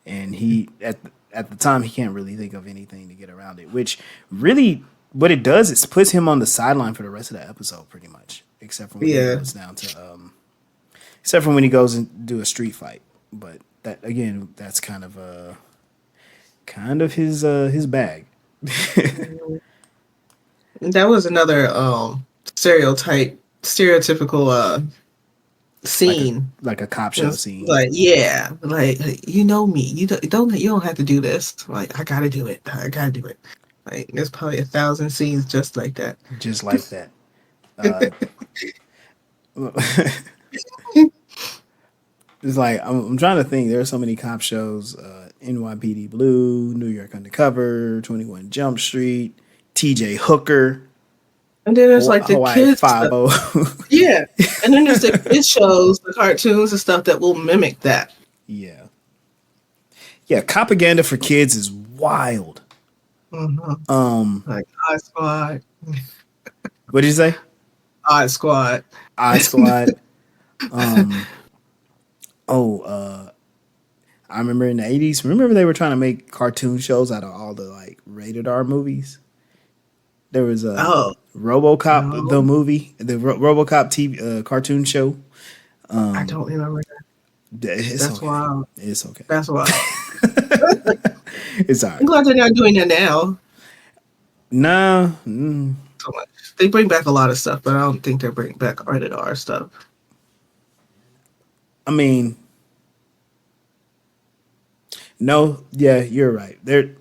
and he at the time he can't really think of anything to get around it. Which really, what it does is puts him on the sideline for the rest of the episode, pretty much, Yeah. except for when he goes and do a street fight. But that again, that's kind of his bag. That was another stereotypical like a scene. like a cop show It's scene. like, yeah, like you know me. You don't have to do this. Like, I gotta do it. I gotta do it. Like, there's probably 1,000 scenes just like that. Just like that. Uh, it's like I'm trying to think. There are so many cop shows: NYPD Blue, New York Undercover, 21 Jump Street, T.J. Hooker, And then there's like the Hawaii kids Five stuff. O. Yeah. And then there's the kids shows, the cartoons and stuff that will mimic that. Yeah, yeah. Propaganda for kids is wild. Hmm. Um, Like Odd Squad, what did you say? Odd Squad. Odd Squad. Um, oh, I remember in the 80s. Remember they were trying to make cartoon shows out of all the like rated R movies. There was a Oh RoboCop the no, movie, the RoboCop TV cartoon show. I don't remember that. It's That's okay. wild. It's okay. That's wild. It's all I'm right. glad they're not doing that now Nah, so much. They bring back a lot of stuff, but I don't think they're bringing back rated R stuff. I mean, no. Yeah, you're right. There,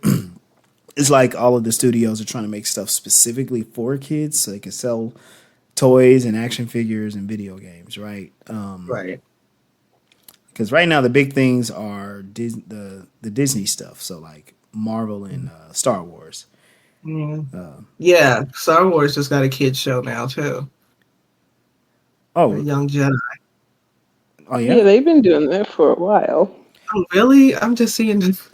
it's like all of the studios are trying to make stuff specifically for kids, so they can sell toys and action figures and video games, right? Right. Because right now the big things are the Disney stuff, so like Marvel and Star Wars. Yeah. Yeah. Star Wars just got a kids show now too. A Oh, young Jedi. oh Yeah, yeah. they've been doing that for a while. Oh, really? I'm just seeing this.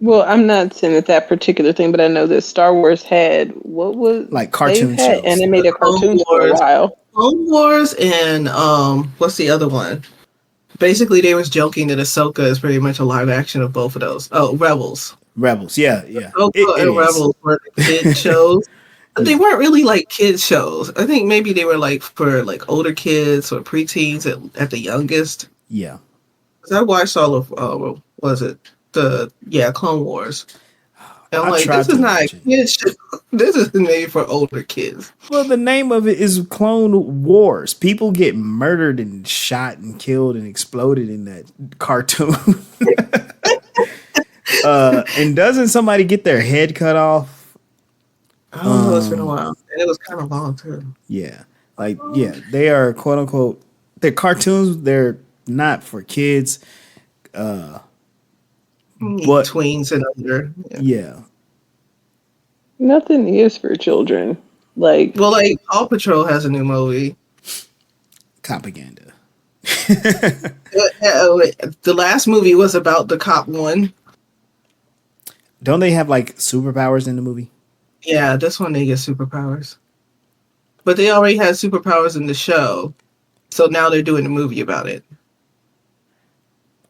Well, I'm not saying that particular thing, but I know that Star Wars had Like they've cartoon had shows. animated Clone cartoons for a Wars. while. Clone Wars and what's the other one? Basically, they was joking that Ahsoka is pretty much a live action of both of those. Oh, Rebels. Rebels, yeah, yeah. Ahsoka It and is. Rebels were the kid shows. But they Yeah, weren't really like kid shows. I think maybe they were like for like older kids or preteens at the youngest. yeah. 'Cause I watched all of what was it Clone Wars. And I'm I like, this tried is to not a watch it. kid show. This is made for older kids. Well, the name of it is Clone Wars. People get murdered and shot and killed and exploded in that cartoon. And doesn't somebody get their head cut off? I don't know. It's been a while, and it was kind of long too. Yeah. Like, yeah, they are quote unquote, they're cartoons. They're not for kids. But Tweens and older. Yeah. yeah, Nothing is for children. Like, Well, like Paw Patrol has a new movie. propaganda. The last movie was about the cop one. Don't they have like superpowers in the movie? Yeah, this one they get superpowers. But they already had superpowers in the show. So now they're doing a movie about it.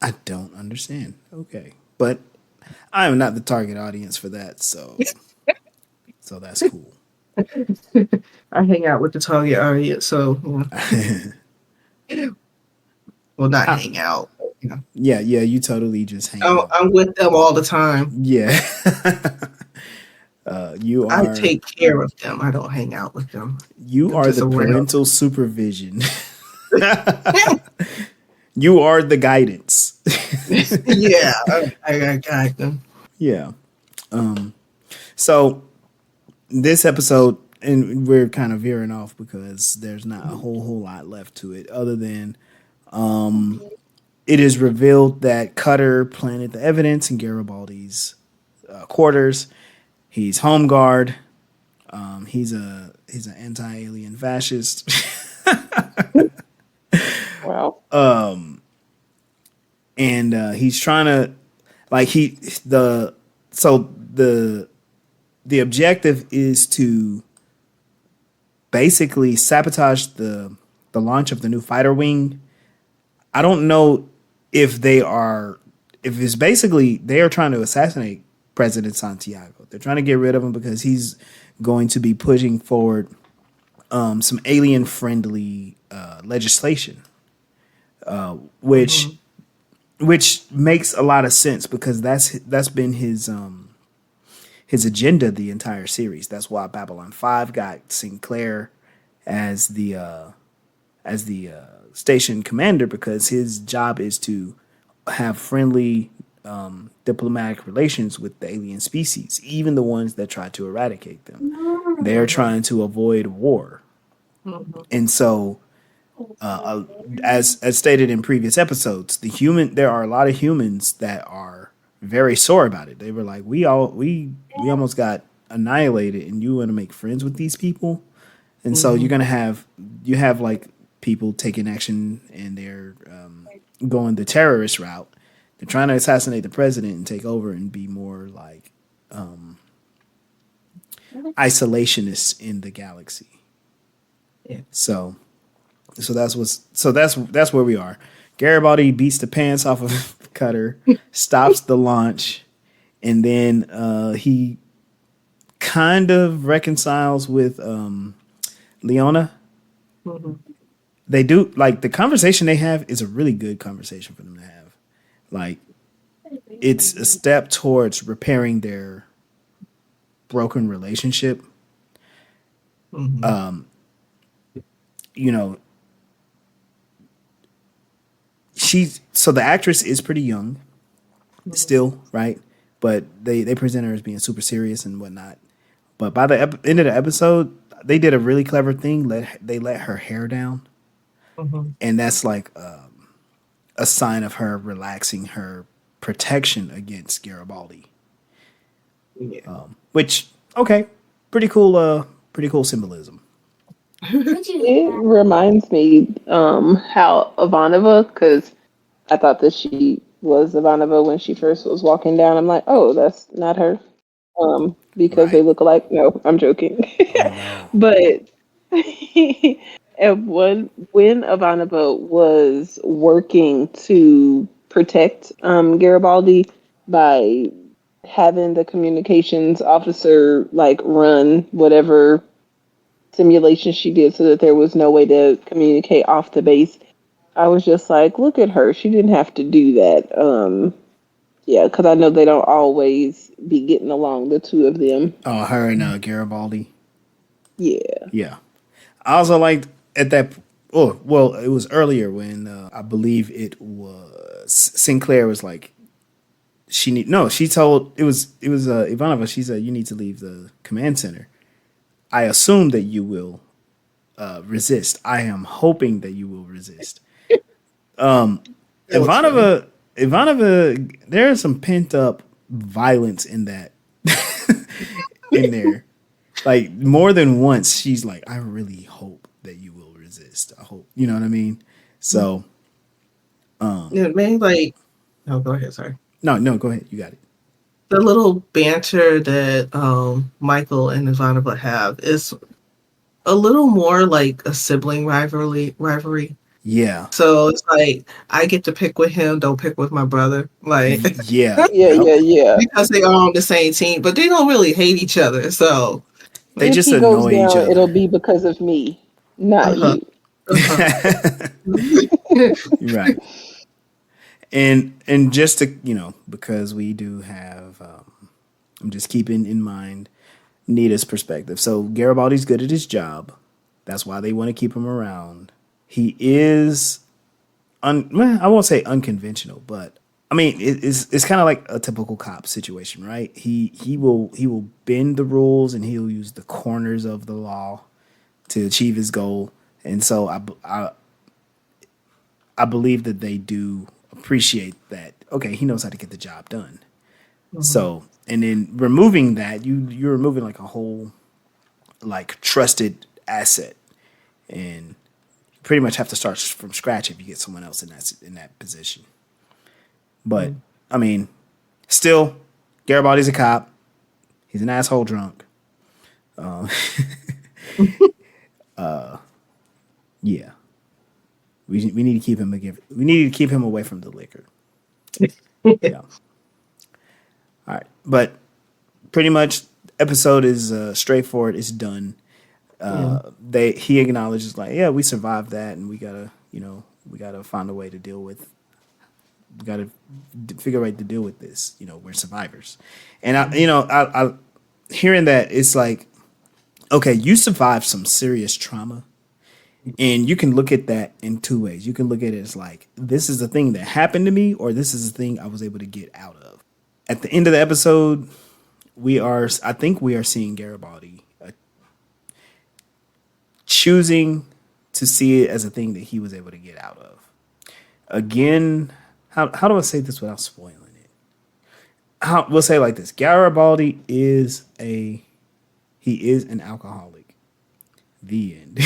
I don't understand. Okay. But I am not the target audience for that, so that's cool. I hang out with the target audience, so well, not hang out. You know, Yeah, yeah, you totally just hang out. I'm with them all the time. Yeah. You I are take care of them. I don't hang out with them. you I'm are just the around. parental supervision. You are the guidance. Yeah, I got them. Yeah. So this episode, and we're kind of veering off because there's not a whole lot left to it other than it is revealed that Cutter planted the evidence in Garibaldi's quarters. He's home guard. He's an anti-alien fascist. wow. And he's trying to like the objective is to basically sabotage the launch of the new fighter wing. I don't know if it's basically they are trying to assassinate President Santiago. They're trying to get rid of him because he's going to be pushing forward some alien friendly legislation, which makes a lot of sense because that's been his agenda the entire series. That's why Babylon 5 got Sinclair as the station commander, because his job is to have friendly diplomatic relations with the alien species, even the ones that try to eradicate them. They're trying to avoid war. And so as stated in previous episodes, there are a lot of humans that are very sore about it. They were like, we almost got annihilated, and you want to make friends with these people, and so you have like people taking action, and they're going the terrorist route. They're trying to assassinate the president and take over and be more like isolationists in the galaxy. Yeah. So that's where we are. Garibaldi beats the pants off of cutter, stops the launch, and then he kind of reconciles with Leona. Mhm. They do like the conversation they have is a really good conversation for them to have. Like it's a step towards repairing their broken relationship. Mhm. You know, she's so the actress is pretty young still, right? But they present her as being super serious and whatnot. But by the end of the episode, they did a really clever thing. They let her hair down, Mhm. and that's like a sign of her relaxing her protection against Garibaldi. Yeah. Which okay, pretty cool. Pretty cool symbolism. It reminds me how Ivanova, because I thought that she was Ivanova when she first was walking down. I'm like, oh, that's not her. Because they Right. look alike. No, I'm joking. Oh no. But and when Ivanova was working to protect Garibaldi by having the communications officer like run whatever simulation she did so that there was no way to communicate off the base. I was just like, look at her. She didn't have to do that. Yeah, because I know they don't always be getting along, the two of them. Oh, her and Garibaldi. Yeah. Yeah. I also liked at that. Oh, well, it was earlier when I believe it was Sinclair was like, she need no. She told it was Ivanova. She said you need to leave the command center. I assume that you will resist. I am hoping that you will resist. That was funny. Ivanova, there is some pent up violence in that in there. Like more than once, she's like, I really hope that you will resist. I hope you know what I mean. So Yeah, maybe like. Oh, go ahead. Sorry. no, go ahead. You got it. The little banter that Michael and Ivanova have is a little more like a sibling rivalry. Yeah, So it's like I get to pick with him, don't pick with my brother. Like yeah, Yeah, yep. yeah, yeah. because they are on the same team, but they don't really hate each other. So They If just he goes annoy each down, it'll other. be because of me, not uh-huh. you. Uh-huh. Right. And just to because we do have I'm just keeping in mind Nita's perspective. So Garibaldi's good at his job. That's why they want to keep him around. He is well, I won't say unconventional, but I mean it's kind of like a typical cop situation, right? He will bend the rules and he'll use the corners of the law to achieve his goal. And so I believe that they do appreciate that. Okay, he knows how to get the job done. Mhm. So, and then removing that, you're removing like a whole like trusted asset, and you pretty much have to start from scratch if you get someone else in that position. But Mhm. I mean, still, Garibaldi's a cop. He's an asshole drunk. Yeah, we need to keep him again. We need to keep him away from the liquor. Yeah. All right, but pretty much episode is straightforward. It's done. Yeah. He acknowledges like, yeah, we survived that, and we gotta find a way to deal with. We gotta figure out to deal with this. We're survivors, and I hearing that it's like, okay, you survived some serious trauma. And you can look at that in two ways. You can look at it as like, this is the thing that happened to me, or this is the thing I was able to get out of. At the end of the episode, I think we are seeing Garibaldi choosing to see it as a thing that he was able to get out of. Again, how do I say this without spoiling it? We'll say it like this: Garibaldi he is an alcoholic. The end.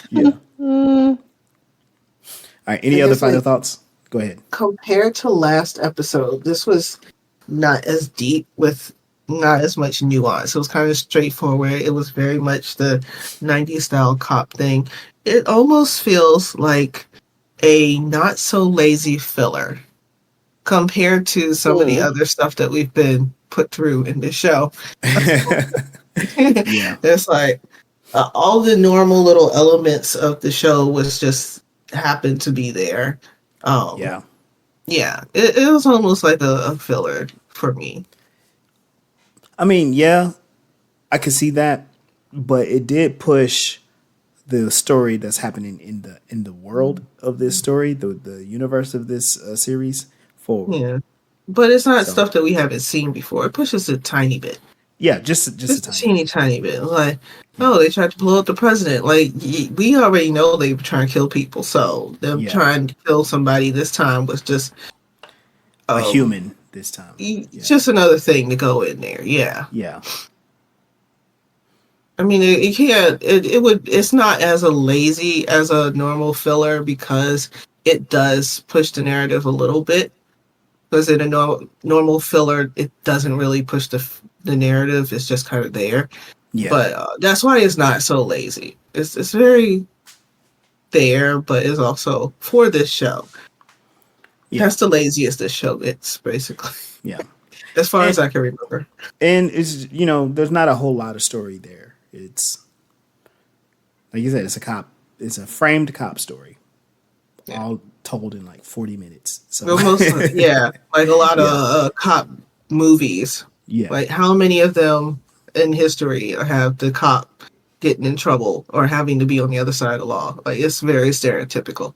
Yeah. Mm, All right. I Any other guess final like thoughts? Go ahead. compared to last episode, this was not as deep with not as much nuance. It was kind of straightforward. It was very much the 90s style cop thing. It almost feels like a not so lazy filler compared to some of the Mm. other stuff that we've been put through in this show. Yeah. It's like all the normal little elements of the show was just happened to be there. Um, Yeah. yeah, it was almost like a filler for me. I mean, yeah, I could see that, but it did push the story that's happening in the world of this story, the universe of this series forward. Yeah, but it's not So stuff that we haven't seen before. It pushes a tiny bit. yeah, just a Just a tiny bit. teeny tiny bit. Like, Yeah, oh, they tried to blow up the president. Like, we already know they were trying to kill people. So them yeah, trying to kill somebody this time was just a um human this time. Yeah, just another thing to go in there. Yeah. yeah, I mean, it can't. It would. It's not as a lazy as a normal filler because it does push the narrative a little bit. Because in a normal filler, it doesn't really push the narrative. It's just kind of there. yeah, But that's why it's not so lazy. It's very there, but it's also for this show. yeah, That's the laziest this show gets, basically, yeah. as far And as I can remember. and it's there's not a whole lot of story there. It's like you said, it's a cop. It's a framed cop story, Yeah. all told in like 40 minutes. So Almost, yeah, like a lot of yeah, cop movies. yeah. Like, how many of them in history have the cop getting in trouble or having to be on the other side of the law? Like, it's very stereotypical.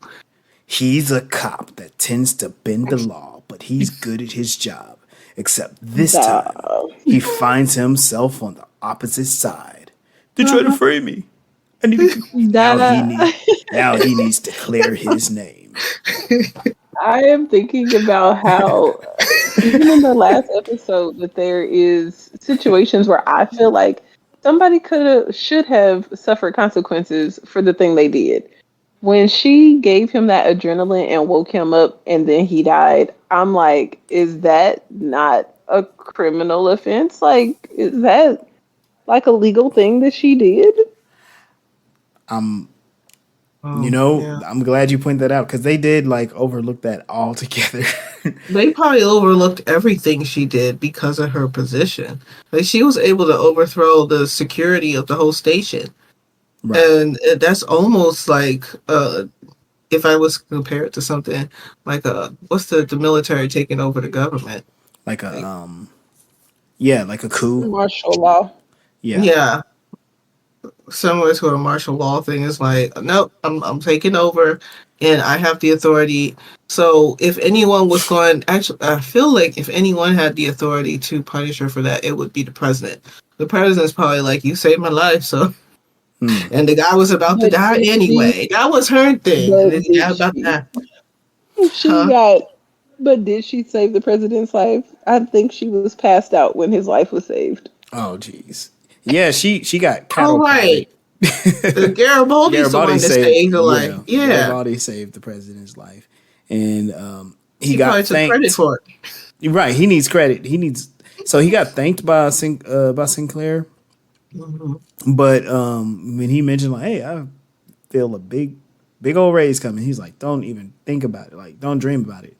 He's a cop that tends to bend the law, but he's good at his job. Except this time, Nah. he finds himself on the opposite side. They try to Uh-huh. frame me. I need to, Nah. now he needs to clear his name. I am thinking about how even in the last episode that there is situations where I feel like somebody should have suffered consequences for the thing they did. When she gave him that adrenaline and woke him up and then he died, I'm like, is that not a criminal offense? Like, is that like a legal thing that she did? I'm, Yeah. I'm glad you pointed that out because they did like overlook that altogether. They probably overlooked everything she did because of her position. Like, she was able to overthrow the security of the whole station. Right. And that's almost like if I was to compare it to something like what's the military taking over the government? Like a Like, yeah, like a coup. Martial law. Yeah. yeah, similar to a martial law thing. Is like, nope, I'm taking over, and I have the authority. So if anyone was going, actually, I feel like if anyone had the authority to punish her for that, it would be the president. The president's probably like, you saved my life, so. Hmm. And the guy was about to But die did she? anyway. That was her thing. And But then the did guy about to she? die. She Huh? got. But did she save the president's life? I think she was passed out when his life was saved. Oh, jeez. Yeah, she got All cattle prodded. right. Garibaldi's the Garibaldi one that saved, saved her life. yeah, Yeah. Garibaldi saved the president's life, and he He got probably took credit thanked. for it. Right, he needs credit. So he got thanked by Sinclair, Hmm. but when he mentioned like, hey, I feel a big old raise coming, he's like, don't even think about it, like, don't dream about it.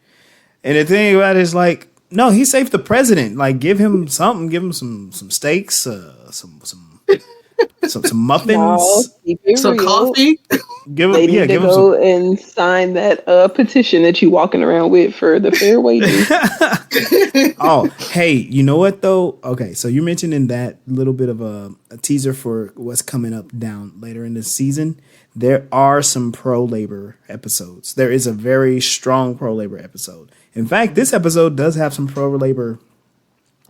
And the thing about it is like, no, he saved the president. Like, give him something, give him some steaks, some No, muffins. keep it Some real. coffee. Give They him, yeah, need to give him go some. and sign that petition that you walking around with for the fair wages. Oh, hey, you know what though? Okay, so you mentioned in that little bit of a teaser for what's coming up down later in the season. There are some pro labor episodes. There is a very strong pro labor episode. In fact, this episode does have some pro labor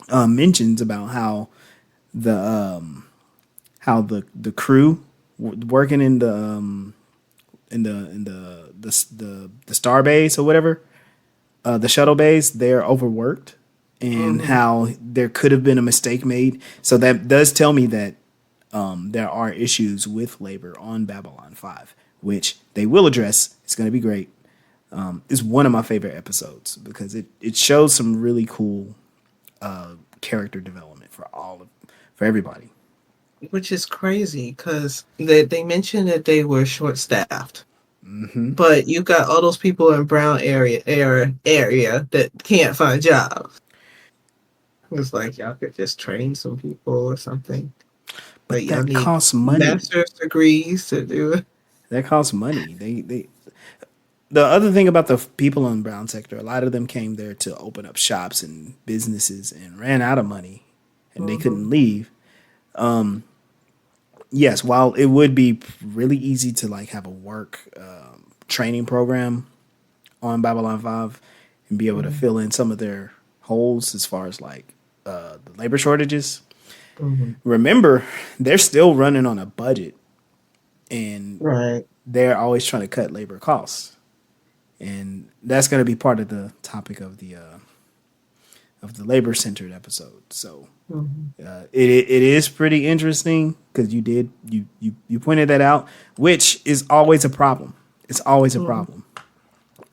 mentions about the the crew working in the star base or whatever, the shuttle base, they're overworked, and Hmm. how there could have been a mistake made. So that does tell me that there are issues with labor on Babylon 5, which they will address. It's going to be great. It's one of my favorite episodes because it shows some really cool character development for everybody. Which is crazy because they mentioned that they were short staffed. but you got all those people in brown area that can't find jobs. It's like y'all could just train some people or something. Like But y'all that need costs money. master's degrees to do it. That costs money. They the other thing about the people in the brown sector, a lot of them came there to open up shops and businesses and ran out of money and they couldn't leave. Yes, while it would be really easy to like have a work training program on Babylon 5 and be able to fill in some of their holes as far as like the labor shortages. Remember, they're still running on a budget and Right. they're always trying to cut labor costs. And that's going to be part of the topic of the labor centered episode. So it is pretty interesting because you pointed that out, which is always a problem. It's always a problem.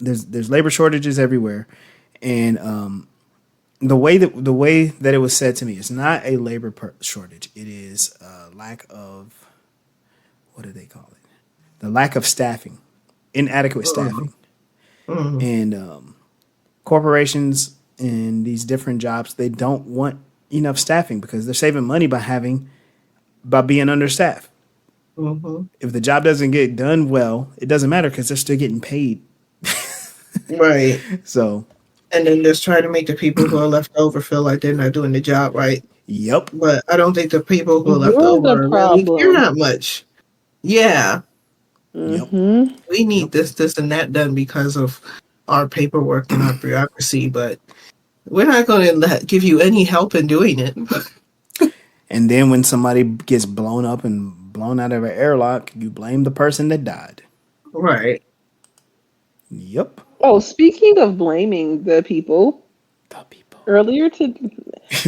There's labor shortages everywhere, and the way that it was said to me, it's not a labor shortage. It is a lack of, what do they call it? The lack of staffing, inadequate staffing, and corporations in these different jobs, they don't want enough staffing because they're saving money by being understaffed. If the job doesn't get done well, it doesn't matter because they're still getting paid. Right. So, And then just try to make the people who are left over feel like they're not doing the job right. yep. But I don't think the people who are left You're the over really care problem. that much. Yeah. Yep. We need this, and that done because of our paperwork and our bureaucracy, but we're not going to give you any help in doing it. And then when somebody gets blown up and blown out of an airlock, you blame the person that died. Right. Yep. Oh, speaking of blaming the people, The people. earlier to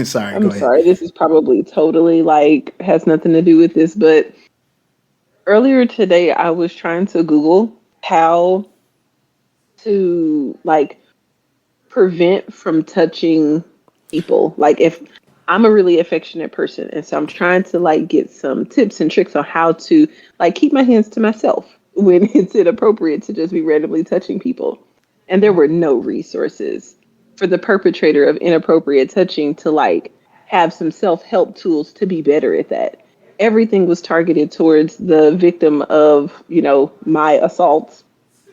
Sorry, go I'm ahead. sorry, this is probably totally like has nothing to do with this, but earlier today I was trying to Google how to like prevent from touching people. Like if I'm a really affectionate person and so I'm trying to like get some tips and tricks on how to like keep my hands to myself when it's inappropriate to just be randomly touching people. And there were no resources for the perpetrator of inappropriate touching to like have some self-help tools to be better at that. Everything was targeted towards the victim of, my assaults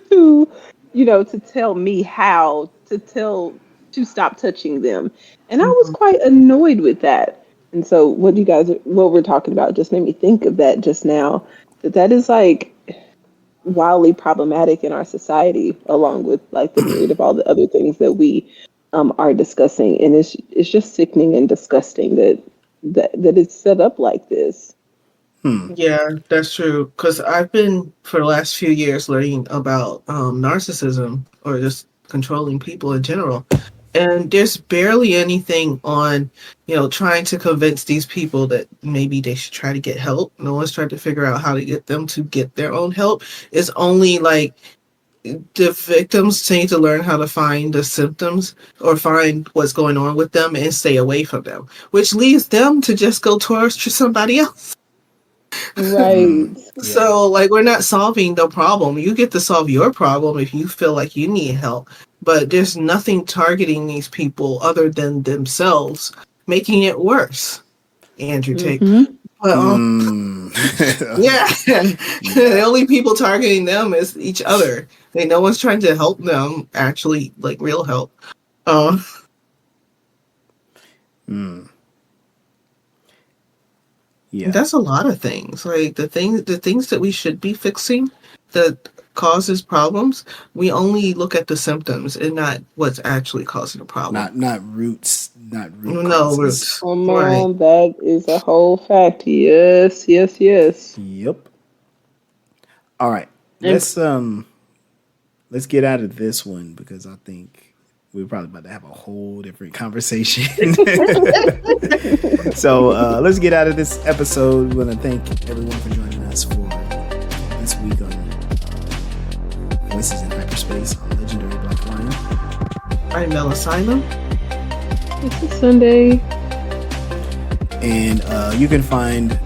to, to tell me how to stop touching them. And I was quite annoyed with that. And so what we're talking about just made me think of that just now, that is like wildly problematic in our society, along with like the myriad of all the other things that we are discussing. And it's just sickening and disgusting that it's set up like this. Yeah, that's true. Because I've been, for the last few years, learning about narcissism or just controlling people in general. And there's barely anything on, trying to convince these people that maybe they should try to get help. No one's trying to figure out how to get them to get their own help. It's only like the victims need to learn how to find the symptoms or find what's going on with them and stay away from them, which leads them to just go torture somebody else. Right. So, like, we're not solving the problem. You get to solve your problem if you feel like you need help. But there's nothing targeting these people other than themselves, making it worse. Andrew, take. Well, yeah. The only people targeting them is each other. Like, no one's trying to help them, actually, like, real help. Yeah. That's a lot of things. Like the things that we should be fixing that causes problems, we only look at the symptoms and not what's actually causing the problem. Not roots, not root No causes. roots. Come Right. on, that is a whole fact. Yes. Yep. All right. And- Let's get out of this one because I think we're probably about to have a whole different conversation. So let's get out of this episode. We want to thank everyone for joining us for this week on Voices in Hyperspace on Legendary Black Lion. I'm Mel Asylum. It's a Sunday. And you can find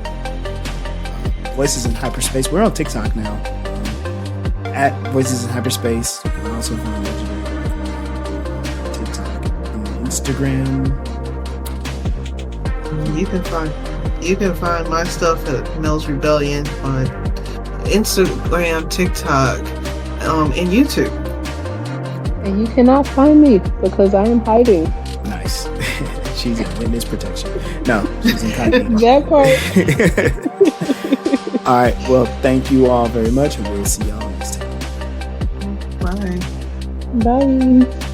Voices in Hyperspace. We're on TikTok now at Voices in Hyperspace. You can also find Legendary TikTok and Instagram. You can find my stuff at Mel's Rebellion on Instagram, TikTok, and YouTube. And you cannot find me because I am hiding. Nice. She's in witness protection. No, she's in hiding. That part. All right. Well, thank you all very much, and we'll see y'all next time. Bye. Bye.